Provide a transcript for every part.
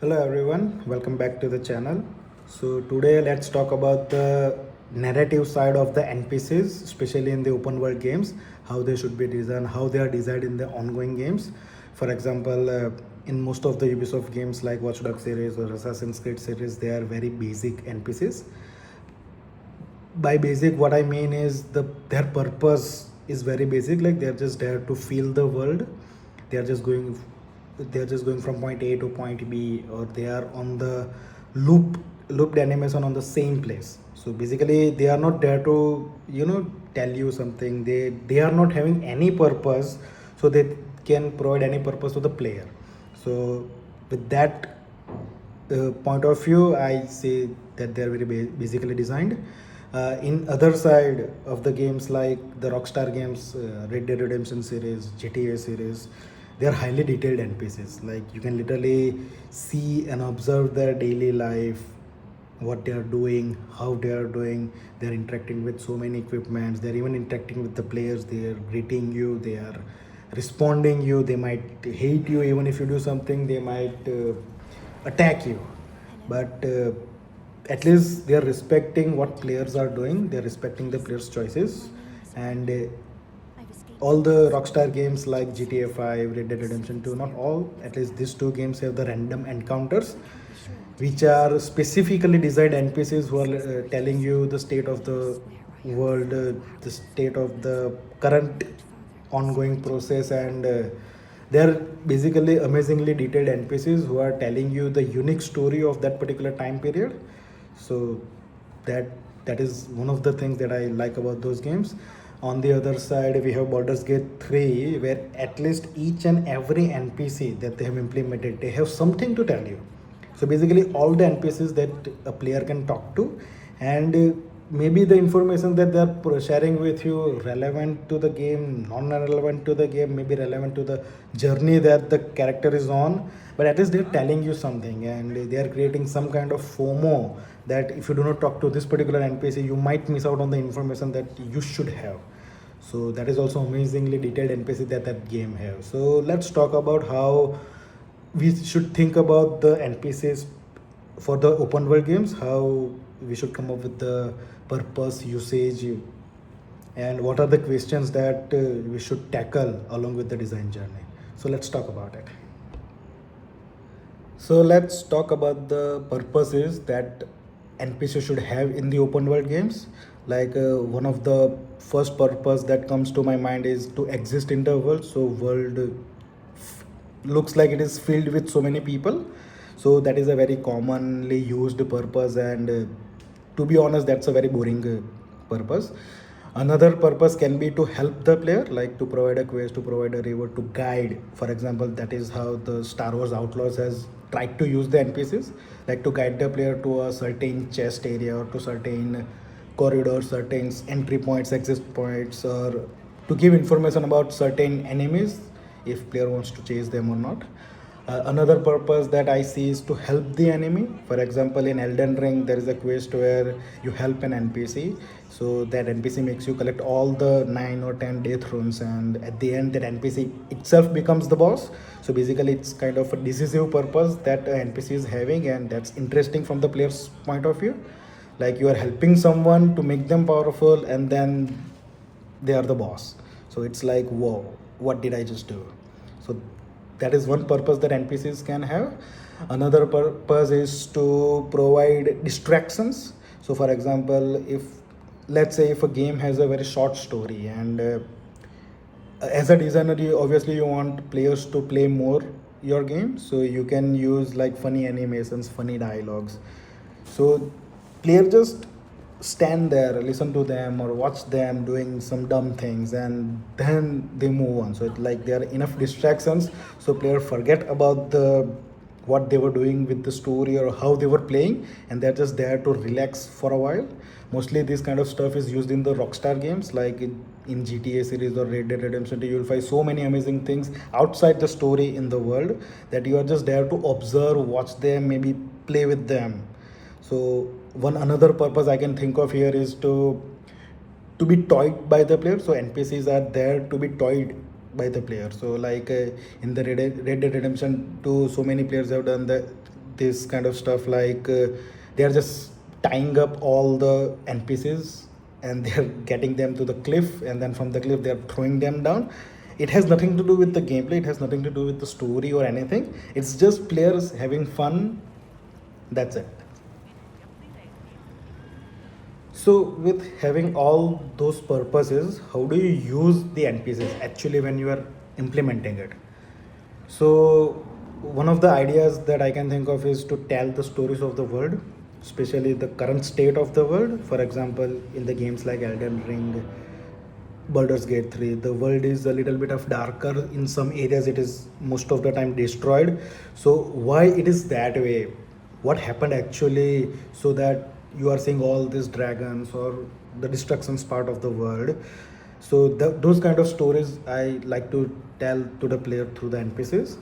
Hello everyone, welcome back to the channel. So today let's talk about the narrative side of the NPCs, especially in the open world games, how they should be designed, how they are designed in the ongoing games. For example, in most of the Ubisoft games like Watch Dogs series or Assassin's Creed series, they are very basic NPCs. By basic, what I mean is their purpose is very basic, like they're just there to feel the world. they're just going they're just going from point A to point B, or they are on the looped animation on the same place. So basically they are not there to tell you something. They are not having any purpose, so they can provide any purpose to the player. So with that point of view, I say that they are very basically designed. In other side of the games like the Rockstar games, Red Dead Redemption series, GTA series, they are highly detailed NPCs. Like you can literally see and observe their daily life, what they are doing, how they are doing. They are interacting with so many equipments. They are even interacting with the players. They are greeting you. They are responding you. They might hate you even if you do something. They might attack you, but at least they are respecting what players are doing. They are respecting the players choices. And all the Rockstar games like GTA 5, Red Dead Redemption 2, not all, at least these two games have the random encounters, which are specifically designed NPCs who are telling you the state of the world, the state of the current ongoing process. And they are basically amazingly detailed NPCs who are telling you the unique story of that particular time period. So that that is one of the things that I like about those games. On the other side, we have Baldur's Gate 3, where at least each and every NPC that they have implemented, they have something to tell you. So basically, all the NPCs that a player can talk to, and maybe the information that they are sharing with you relevant to the game, non-relevant to the game, maybe relevant to the journey that the character is on. But at least they're telling you something, and they are creating some kind of FOMO that if you do not talk to this particular NPC, you might miss out on the information that you should have. So that is also amazingly detailed NPC that that game have. So let's talk about how we should think about the NPCs for the open world games, how we should come up with the purpose, usage, and what are the questions that we should tackle along with the design journey. So let's talk about it. So let's talk about the purposes that NPC should have in the open world games. Like one of the first purpose that comes to my mind is to exist in the world. So world looks like it is filled with so many people. So that is a very commonly used purpose, and to be honest, that's a very boring purpose. Another purpose can be to help the player, like to provide a quest, to provide a reward, to guide. For example, that is how the Star Wars Outlaws has tried to use the NPCs, like to guide the player to a certain chest area, or to certain corridors, certain entry points, exit points, or to give information about certain enemies if player wants to chase them or not. Another purpose that I see is to help the enemy. For example, in Elden Ring, there is a quest where you help an NPC. So that NPC makes you collect all the 9 or 10 death runes, and at the end, that NPC itself becomes the boss. So basically, it's kind of a decisive purpose that NPC is having, and that's interesting from the player's point of view. Like you are helping someone to make them powerful, and then they are the boss. So it's like, whoa, what did I just do? So that is one purpose that NPCs can have. Another purpose is to provide distractions. So for example, if let's say if a game has a very short story, and as a designer, you want players to play more your game, so you can use like funny animations, funny dialogues. So player just stand there, listen to them or watch them doing some dumb things, and then they move on. So it's like there are enough distractions, so player forget about the what they were doing with the story or how they were playing, and they're just there to relax for a while. Mostly this kind of stuff is used in the Rockstar games, like in GTA series or Red Dead Redemption 2. You'll find so many amazing things outside the story in the world, that you are just there to observe, watch them, maybe play with them. So one another purpose I can think of here is to be toyed by the player. So NPCs are there to be toyed by the player. So like in the Red Dead Redemption 2, so many players have done this kind of stuff like they are just tying up all the NPCs and they're getting them to the cliff, and then from the cliff they're throwing them down. It has nothing to do with the gameplay, it has nothing to do with the story or anything. It's just players having fun. That's it. So, with having all those purposes, how do you use the NPCs actually when you are implementing it? So, one of the ideas that I can think of is to tell the stories of the world, especially the current state of the world. For example, in the games like Elden Ring, Baldur's Gate 3, the world is a little bit of darker. In some areas, it is most of the time destroyed. So, why it is that way? What happened actually, so that you are seeing all these dragons or the destructions part of the world? So, those kind of stories I like to tell to the player through the NPCs.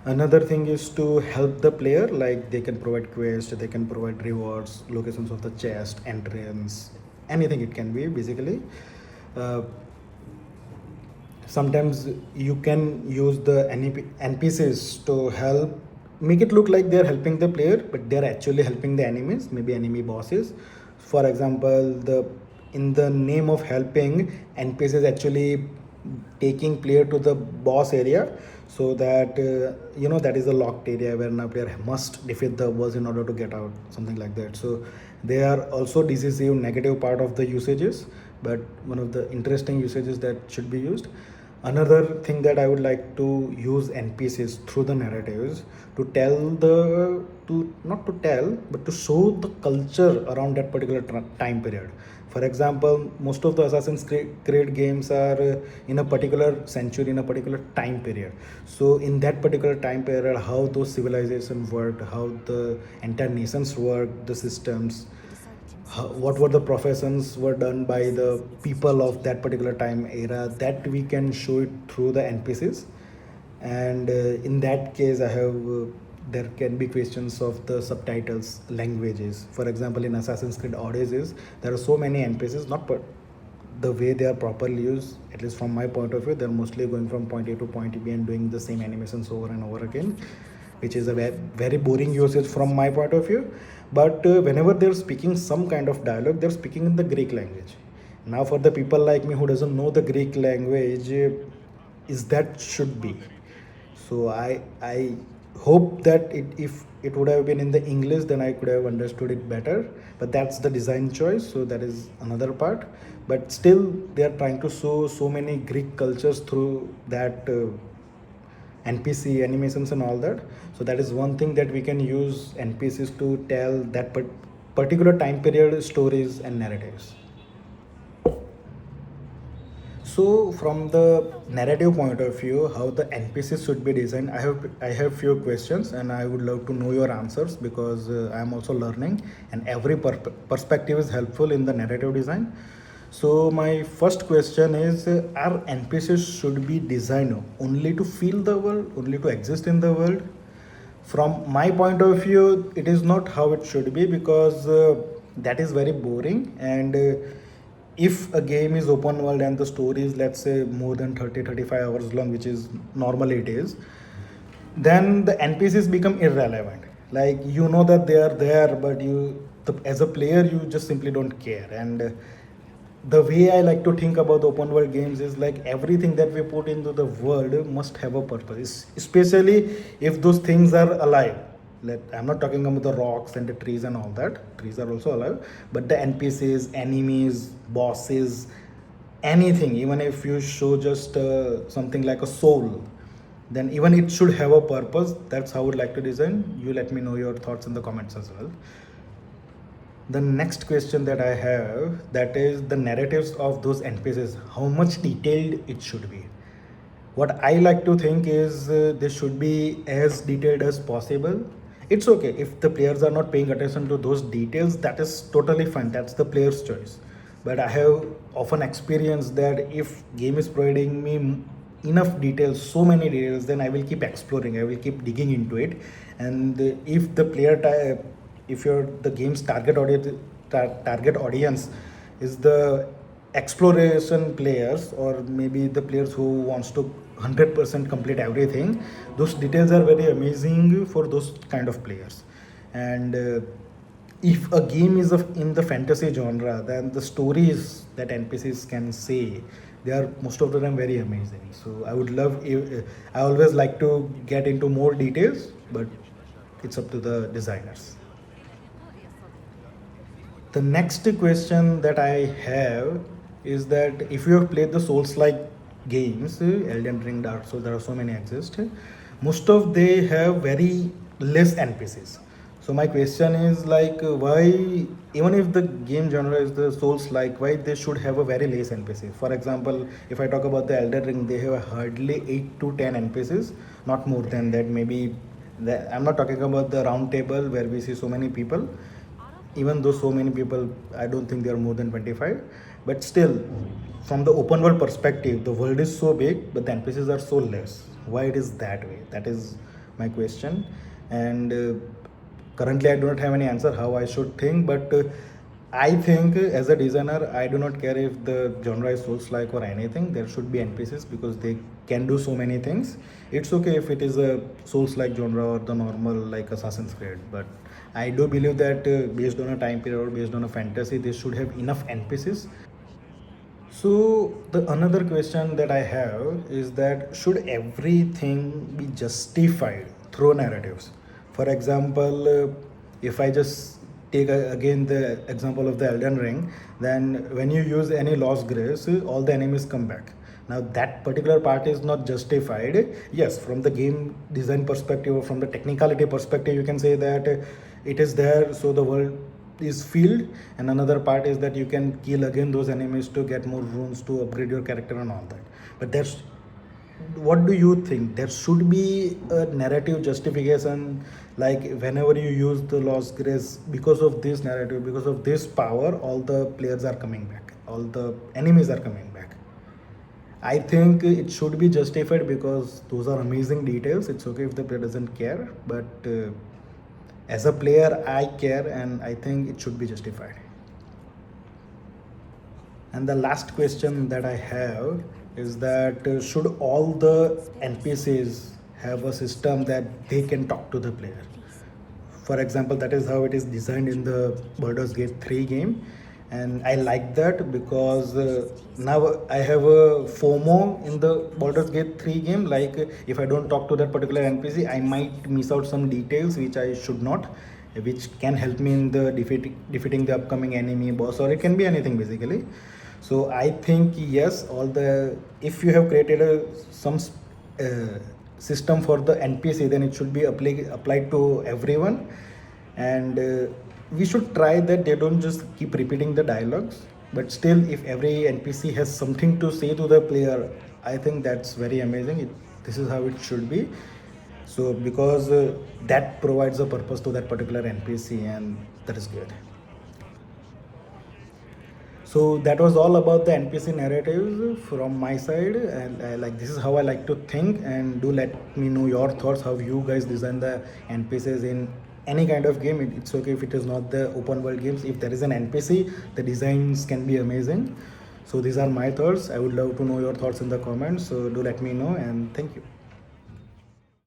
Another thing is to help the player, like they can provide quests, they can provide rewards, locations of the chest, entrance, anything it can be basically. Uh, Sometimes you can use the NPCs to help make it look like they're helping the player, but they're actually helping the enemies, maybe enemy bosses. For example, the in the name of helping, NPCs actually taking player to the boss area, so that that is a locked area where now player must defeat the boss in order to get out, something like that. So they are also decisive negative part of the usages, but one of the interesting usages that should be used. Another thing that I would like to use NPCs through the narratives to tell the to not to tell but to show the culture around that particular time period. For example, most of the Assassin's Creed games are in a particular century, in a particular time period. So in that particular time period, how those civilizations worked, how the entire nations worked, the systems, what were the professions were done by the people of that particular time era, that we can show it through the NPCs. And in that case I have there can be questions of the subtitles languages. For example, in Assassin's Creed Odyssey there are so many NPCs, not the way they are properly used, at least from my point of view, they're mostly going from point A to point B and doing the same animations over and over again, which is a very boring usage from my point of view. But whenever they're speaking some kind of dialogue, they're speaking in the Greek language. Now, for the people like me who doesn't know the Greek language, is that should be. So I hope that if it would have been in the English, then I could have understood it better. But that's the design choice, so that is another part. But still, they are trying to show so many Greek cultures through that NPC animations and all that. So that is one thing that we can use NPCs to tell that particular time period stories and narratives. So from the narrative point of view, how the NPCs should be designed, I have few questions and I would love to know your answers, because I am also learning and every perspective is helpful in the narrative design. So my first question is, are NPCs should be designed only to feel the world, only to exist in the world? From my point of view, it is not how it should be, because that is very boring. And if a game is open world and the story is, let's say, more than 30-35 hours long, which is normally it is, then the NPCs become irrelevant. Like, you know that they are there, but as a player, you just simply don't care. And the way I like to think about the open world games is like everything that we put into the world must have a purpose, especially if those things are alive. I'm not talking about the rocks and the trees and all that. Trees are also alive, but the NPCs, enemies, bosses, anything, even if you show just something like a soul, then even it should have a purpose. That's how I would like to design. You let me know your thoughts in the comments as well. The next question that I have, that is the narratives of those NPCs, how much detailed it should be. What I like to think is they should be as detailed as possible. It's okay if the players are not paying attention to those details, that is totally fine, that's the player's choice. But I have often experienced that if game is providing me enough details, so many details, then I will keep exploring, I will keep digging into it. And if the if you're the game's target audience is the exploration players, or maybe the players 100% complete everything. Those details are very amazing for those kind of players. And if a game is in the fantasy genre, then the stories that NPCs can say, they are most of the time very amazing. So I would love if, I always like to get into more details, but it's up to the designers. The next question that I have is that if you have played the Souls-like games, Elden Ring, Dark Souls, there are so many exist. Most of they have very less NPCs. So my question is like why, even if the game genre is the Souls-like, why they should have a very less NPC? For example, if I talk about the Elden Ring, they have hardly 8 to 10 NPCs, not more than that. Maybe I'm not talking about the round table where we see so many people. Even though so many people, I don't think there are more than 25, but still, from the open world perspective, the world is so big but the npcs are so less. Why it is that way? That is my question. And currently I do not have any answer how I should think, but I think as a designer, I do not care if the genre is Souls like or anything. There should be NPCs because they can do so many things. It's okay if it is a Souls like genre or the normal like Assassin's Creed, but I do believe that based on a time period or based on a fantasy, they should have enough NPCs. So the another question that I have is that should everything be justified through narratives? For example, if I just take again the example of the Elden Ring, then when you use any lost grace, all the enemies come back. Now that particular part is not justified. Yes, from the game design perspective or from the technicality perspective, you can say that it is there, so the world is filled, and another part is that you can kill again those enemies to get more runes to upgrade your character and all that. But that's, what do you think? There should be a narrative justification, like whenever you use the lost grace, because of this narrative, because of this power, all the players are coming back, all the enemies are coming back. I think it should be justified because those are amazing details. It's okay if the player doesn't care, but as a player, I care and I think it should be justified. And the last question that I have is that should all the NPCs have a system that they can talk to the player? For example, that is how it is designed in the Baldur's Gate 3 game. And I like that because now I have a FOMO in the Baldur's Gate 3 game. Like if I don't talk to that particular NPC, I might miss out some details which I should not, which can help me in the defeating the upcoming enemy boss, or it can be anything basically. So I think yes, all the, if you have created some system for the NPC, then it should be applied to everyone. And we should try that they don't just keep repeating the dialogues, but still if every NPC has something to say to the player, I think that's very amazing. This is how it should be. So because that provides a purpose to that particular NPC, and that is good. So that was all about the NPC narratives from my side, and like this is how I like to think. And do let me know your thoughts, how you guys design the NPCs in any kind of game. It's okay if it is not the open world games. If there is an NPC, the designs can be amazing. So these are my thoughts. I would love to know your thoughts in the comments. So do let me know, and thank you.